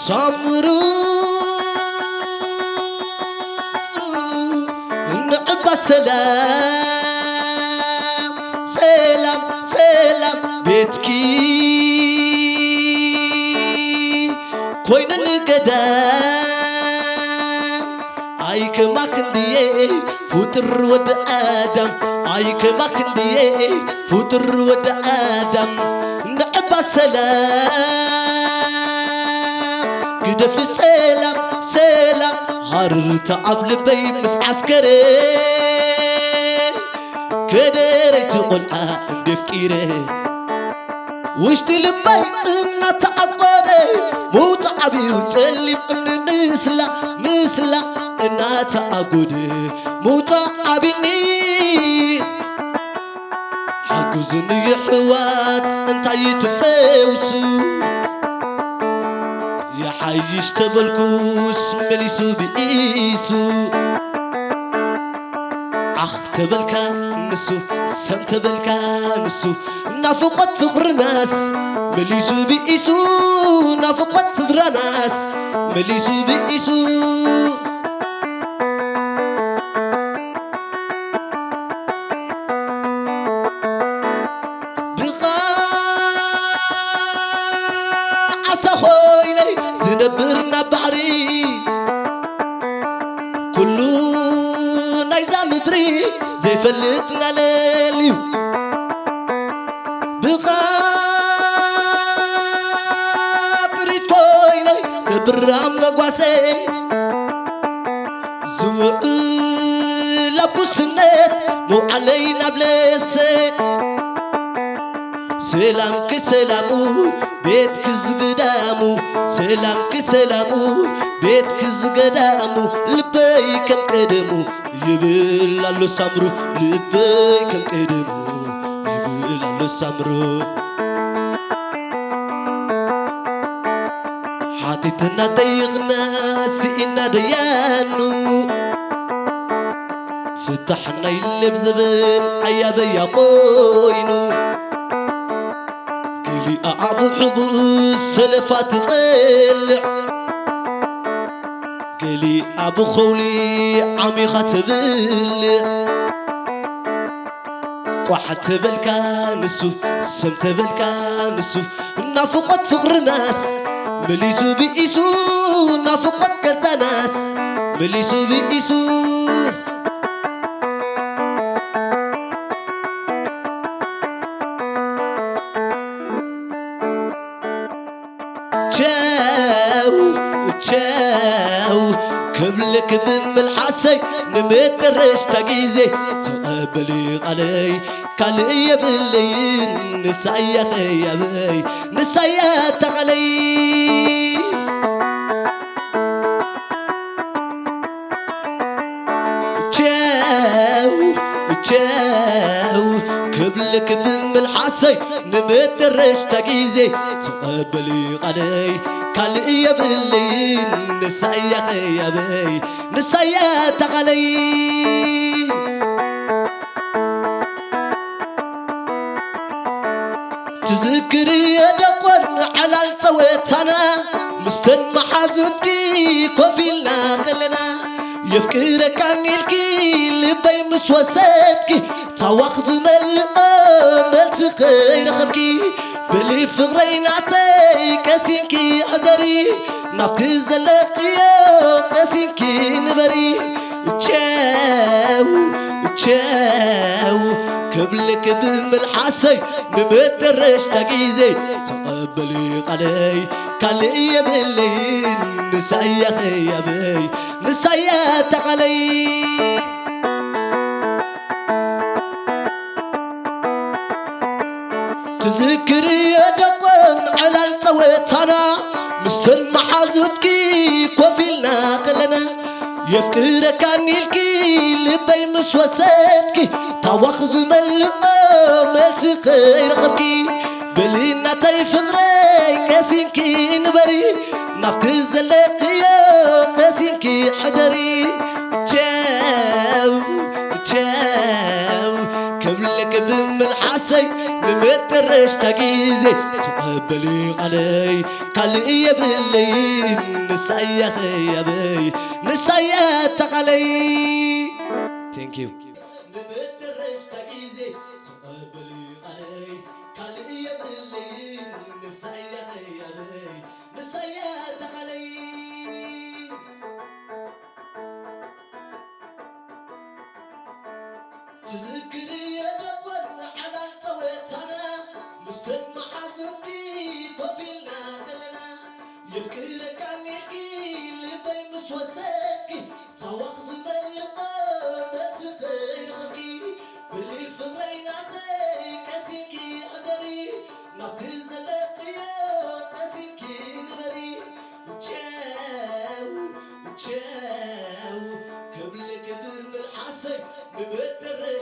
سامرو نعبا سلام سلام سلام بيتكي كوين القدام عايك ما خنديه فوتر ود آدم عايك ما خنديه فوتر ود آدم نعبا سلام قدف سلام سلام هارت عبل بي مس عسكري كدرت قلعة دفكيري وشت لبي إنا تعباني موت عبي وتلي من نسلا نسلا إنا تعبودي موت عبيني حقوزني حوات انت يتفوسو يا حيش تبلكوس مليسو بإيسو أخ تبلكا نسو سم تبلكا نسو نافقت فقر ناس مليسو بإيسو نافقت صدر ناس مليسو بإيسو زنبرنا بحري كلو نايزا مدري زي فلتنا ليليو بخاطري كويني زنبرام نقواسي زوق لابو سنت مو علينا بلسي سلام كسلامو بيت كزقدامو سلام كسلامو بيت كزقدامو لبي كم قدمو يبل الله سامرو لبي كم قدمو يبل الله سامرو حاتتنا ضيقنا سئنا ديانو فتحنا اللب زبن عيابي يقوينو لي أبو حبوس سلفات قلع قلي أبو خولي عمي خاتبلع قوحت بالكانسو سمت بالكانسو نافقت فقر ناس مليسو بإيسو نافقت كذا ناس مليسو بإيسو تشاو كبلك بملحسي نمترش تاقيزي تقبلي علي كالي يبلين نسايا خيابي نسايا تغلي تشاو كبلك بملحسي نمترش تاقيزي تقبلي علي كالي يبلين نسايا خيابي نسايا تغلي تذكري دقون على التويتنا مستن محازوتكي كوفيلنا قلنا يفكرك عن الكيل بي مسوساتكي تواخذ ملقا ملتقي رخبكي بلي فغرين عطي كاسينكي حضري نفت الزلقية كاسينكي نبري تشاو كبلك بملحسي نمترش تاقيزي تقبلي علي كالي يبلين نسايا خيابي نسايا تقلي تذكري دقون على التويتنا مستر محازوتكي كوفيلنا قلنا يفكرك عن الكيل بي مسوساتكي تواخذ ملقا ملتقي رقبكي بلينا تيفغري كاسينكي نبري نفت الزلقية كاسينكي حدري تشاو كبلك بملحسي بالحسي نمترش تجيزي تقبلي علي كالي يبلين نسايا خيابي نسايا تقلي Thank you نمترش تجيزي تقبلي علي كالي يبلين نسايا خيابي نسايا تقلي تذكري دقن على التويتنا مستمع حزنتي كوفيلنا تلنا يفكرك عنيكي اللي بين مسوساتكي تواخذ ملقا ما تخير خبكي باللي فريناتي كاسينكي قدري نفذ زلاقيا قاسينكي نبري تشاو قبلك دم الحسي نبتر